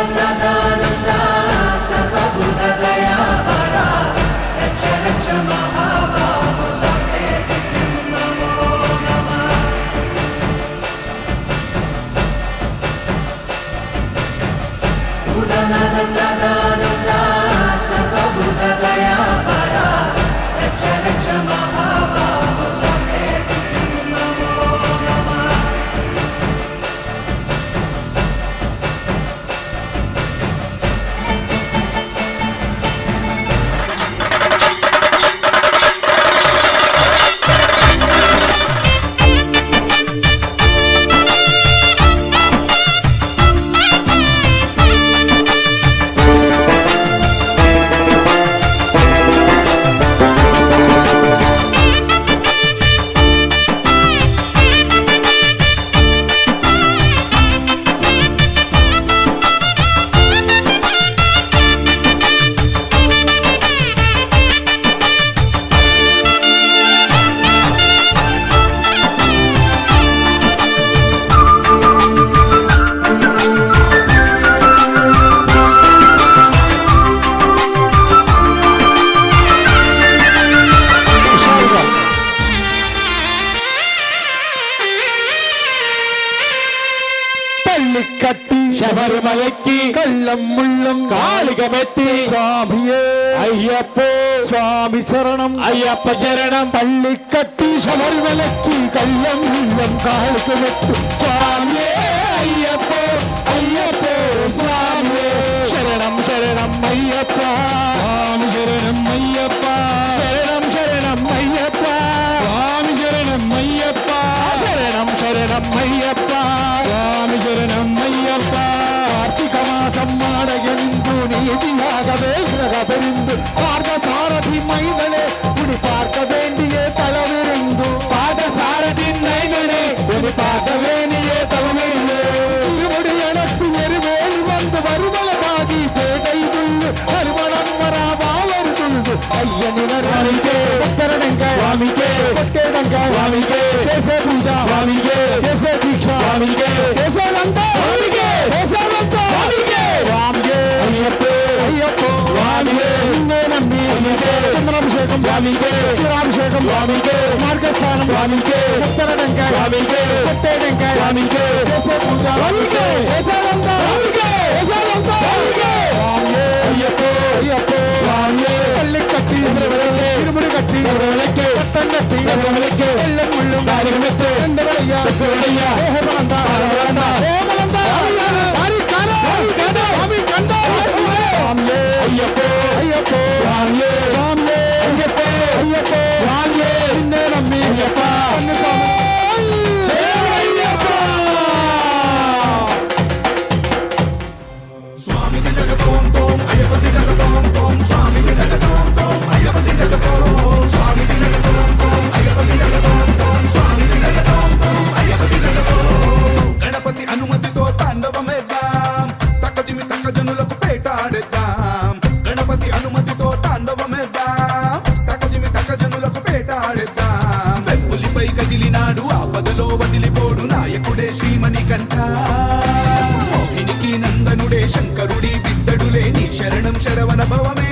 సదానంద సర్వభూత దయాపర రక్ష రక్ష మహాబాహో స్వస్తే నమో నమః. భూతనాథ సదానంద సర్వభూత దయాపర రక్ష రక్ష మహాబాహో స్వస్తే నమో నమః. கட்டி శబరిమలకి கள்ளம் முள்ளும் కాలిక పెట్టి சுவாமியே అయ్యప్ప சுவாமி சரணம் అయ్యప్ప చరణం பள்ளி கட்டி சபரிமலைக்கு கள்ளம் முள்ளும் காலுக்கு வெட்டு சுவாமியே ஐயப்ப ஐயப்ப சுவாமியே శరణం శరణం ஐயப்ப சுவாமி சரணம் ஐயப்ப శరణం శరణం అయ్యప్ప சுவாமி சரணம் ஐயப்ப శరణం శరణం అయ్యప్ప சுவாமி சரணம் ஐயப்ப కార్తీక మాసం మాడగెందు నీతియాగవే గ్రహపెరిందు పార్థసారథి మైదలే గుడి పార్క వేండియే తలవిరిందు పాదసారథి నైననే గుడి పార్క వేణియే తలవిరిందు తిరుముడి ఎనక్కు ఎరువేలు వందు వరుమలమాగి పేటైదుళ్ళు హరిమణమ్మరా బావరుతుళ్ళు అయ్యని నరానికే ఉత్తరణంకాయ స్వామికే కొట్టేదంకాయ స్వామికే చేసే పూజ స్వామికే చేసే దీక్ష స్వామికే చేసేదంతా స్వామికే చేసేదంతా స్వామికే స్వామికే అయ్యప్ప అయ్యప్ప స్వామికే నిన్నే నమ్మి స్వామికే చంద్రాభిషేకం స్వామికే క్షీరాభిషేకం స్వామికే మార్గస్నానం స్వామికే ఉత్తర టెంకాయ స్వామికే కొట్టే టెంకాయ స్వామికే చేసే పూజ స్వామికే చేసేదంతా స్వామికే చేసేదంతా స్వామికే స్వామియే అయ్యప్ప అయ్యప్ప స్వామియే పల్లి కట్టి శబరిమలకి తిరుముడి కట్టి శబరిమలకి పట్టం కట్టి శబరిమలకి ఎల్లం ముళ్ళు కాలిక పెట్టి ఎండవడయ్యా పెట్టుబడయ్యా దేహబలంతా పాదబలంతా దేహబలంతా వారి కాన స్వామి కండ స్వామియే అయ్యప్ప అయ్యప్ప స్వామియే స్వామియే అయ్యప్ప అయ్యప్ప స్వామియే నిన్నే నమ్మి అయ్యప్ప అన్ని స్వామి శరణం అయ్యప్ప గణపతి అనుమతితో తాండవమేద్దాం తక్కదిమి తక్క జనులకు పేటాడేద్దాం గణపతి అనుమతితో తాండవమేద్దాం తక్కదిమి తక్క జనులకు పేటాడేద్దాం వెప్పులిపై కదిలినాడు ఆపదలో వదిలిపోడు నాయకుడే శ్రీమణికంఠ మోహినికి నందనుడే శంకరుడి బిడ్డడులే నీ శరణం శరవణ భవమే